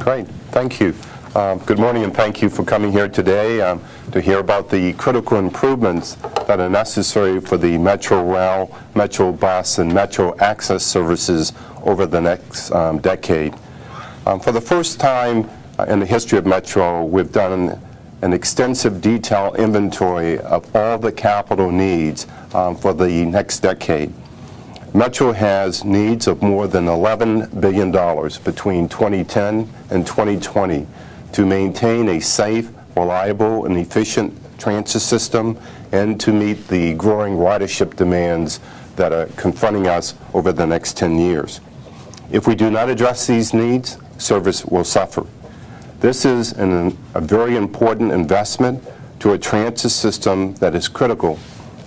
Great, thank you. Good morning, and thank you for coming here today to hear about the critical improvements that are necessary for the Metro Rail, Metro Bus, and Metro Access services over the next decade. For the first time in the history of Metro, we've done an extensive detailed inventory of all the capital needs for the next decade. Metro has needs of more than $11 billion between 2010 and 2020 to maintain a safe, reliable, and efficient transit system and to meet the growing ridership demands that are confronting us over the next 10 years. If we do not address these needs, service will suffer. This is a very important investment to a transit system that is critical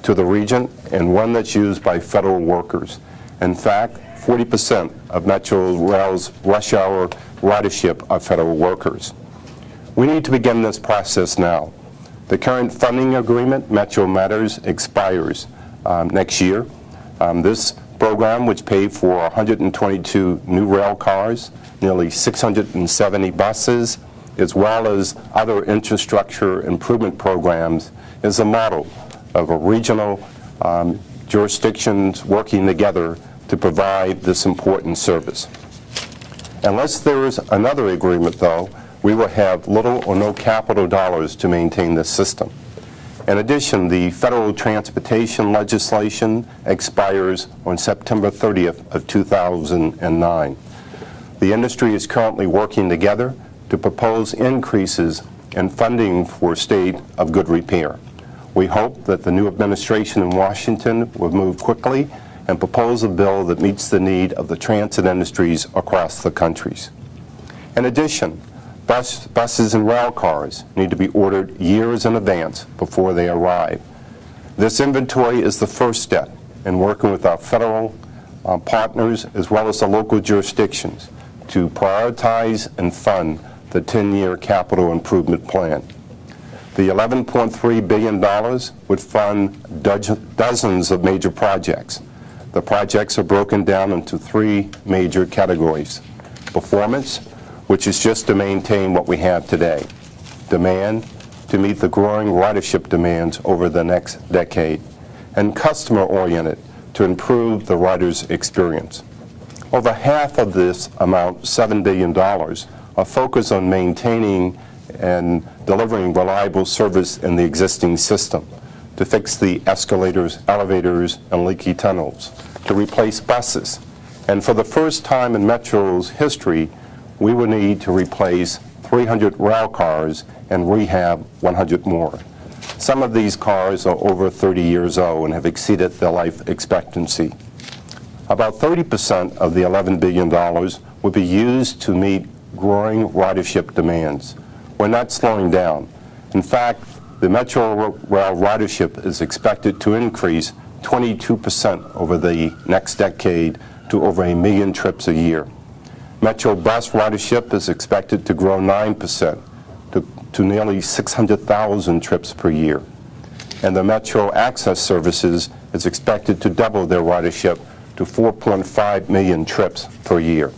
to the region and one that's used by federal workers. In fact, 40% of Metro Rail's rush hour ridership are federal workers. We need to begin this process now. The current funding agreement, Metro Matters, expires next year. This program, which paid for 122 new rail cars, nearly 670 buses, as well as other infrastructure improvement programs, is a model of a regional jurisdictions working together to provide this important service. Unless there is another agreement, though, we will have little or no capital dollars to maintain this system. In addition, the federal transportation legislation expires on September 30th of 2009. The industry is currently working together to propose increases in funding for state of good repair. We hope that the new administration in Washington will move quickly and propose a bill that meets the need of the transit industries across the countries. In addition, buses and rail cars need to be ordered years in advance before they arrive. This inventory is the first step in working with our federal partners as well as the local jurisdictions to prioritize and fund the 10-year capital improvement plan. The $11.3 billion would fund dozens of major projects. The projects are broken down into three major categories: performance, which is just to maintain what we have today; demand, to meet the growing ridership demands over the next decade; and customer-oriented, to improve the rider's experience. Over half of this amount, $7 billion, are focused on maintaining and delivering reliable service in the existing system, to fix the escalators, elevators, and leaky tunnels, to replace buses. And for the first time in Metro's history, we will need to replace 300 rail cars and rehab 100 more. Some of these cars are over 30 years old and have exceeded their life expectancy. About 30% of the $11 billion will be used to meet growing ridership demands. We're not slowing down. In fact, the Metro Rail ridership is expected to increase 22% over the next decade to over 1 million trips a year. Metro Bus ridership is expected to grow 9% to nearly 600,000 trips per year. And the Metro Access services is expected to double their ridership to 4.5 million trips per year.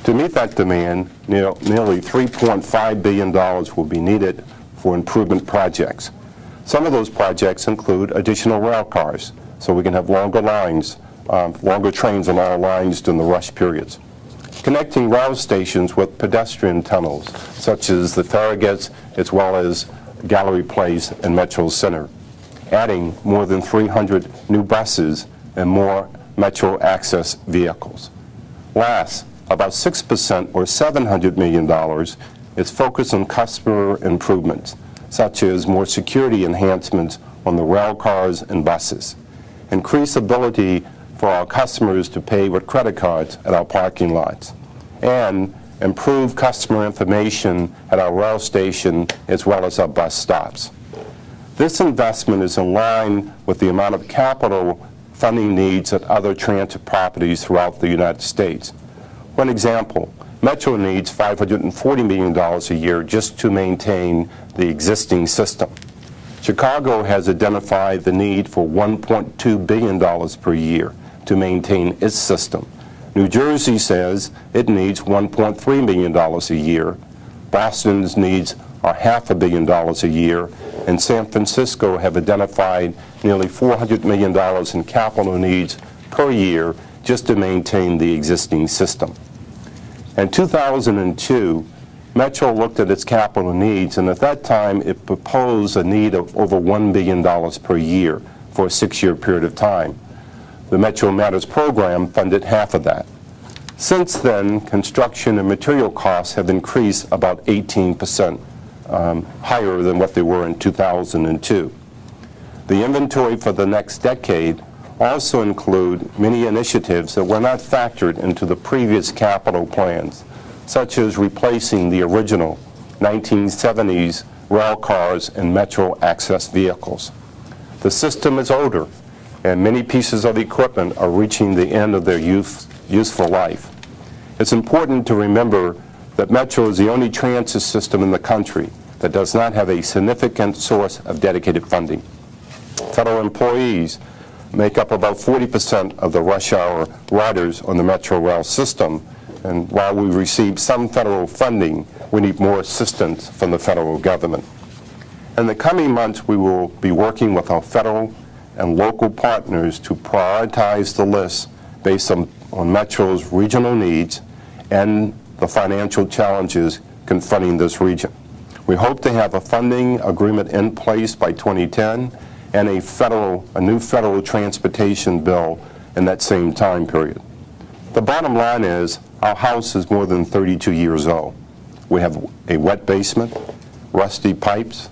To meet that demand, nearly $3.5 billion will be needed for improvement projects. Some of those projects include additional rail cars, so we can have longer trains on our lines during the rush periods. Connecting rail stations with pedestrian tunnels, such as the Farragut's as well as Gallery Place and Metro Center. Adding more than 300 new buses and more Metro Access vehicles. Last, about 6% or $700 million is focused on customer improvements, such as more security enhancements on the rail cars and buses, increased ability for our customers to pay with credit cards at our parking lots, and improve customer information at our rail station as well as our bus stops. This investment is in line with the amount of capital funding needs at other transit properties throughout the United States. For example, Metro needs $540 million a year just to maintain the existing system. Chicago has identified the need for $1.2 billion per year to maintain its system. New Jersey says it needs $1.3 million a year. Boston's needs are $500 million a year, and San Francisco have identified nearly $400 million in capital needs per year just to maintain the existing system. In 2002, Metro looked at its capital needs, and at that time it proposed a need of over $1 billion per year for a 6-year period of time. The Metro Matters program funded half of that. Since then, construction and material costs have increased about 18% higher than what they were in 2002. The inventory for the next decade also include many initiatives that were not factored into the previous capital plans, such as replacing the original 1970s rail cars and Metro access vehicles. The system is older, and many pieces of equipment are reaching the end of their useful life. It's important to remember that Metro is the only transit system in the country that does not have a significant source of dedicated funding. Federal employees make up about 40% of the rush hour riders on the Metro rail system, and while we receive some federal funding, we need more assistance from the federal government. In the coming months, we will be working with our federal and local partners to prioritize the list based on Metro's regional needs and the financial challenges confronting this region. We hope to have a funding agreement in place by 2010 and a new federal transportation bill in that same time period. The bottom line is our house is more than 32 years old. We have a wet basement, rusty pipes,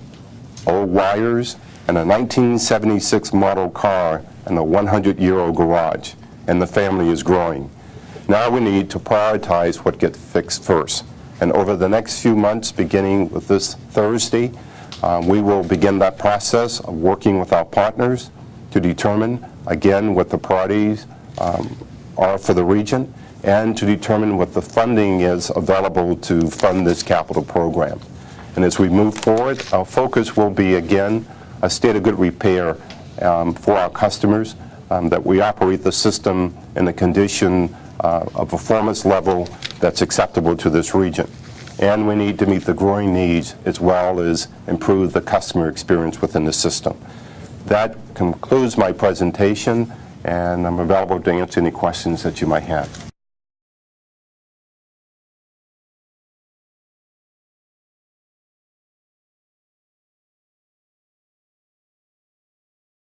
old wires, and a 1976 model car in a 100-year-old garage, and the family is growing. Now we need to prioritize what gets fixed first. And over the next few months, beginning with this Thursday, we will begin that process of working with our partners to determine, again, what the priorities are for the region and to determine what the funding is available to fund this capital program. And as we move forward, our focus will be, again, a state of good repair for our customers, that we operate the system in a condition a performance level that's acceptable to this region. And we need to meet the growing needs as well as improve the customer experience within the system. That concludes my presentation, and I'm available to answer any questions that you might have.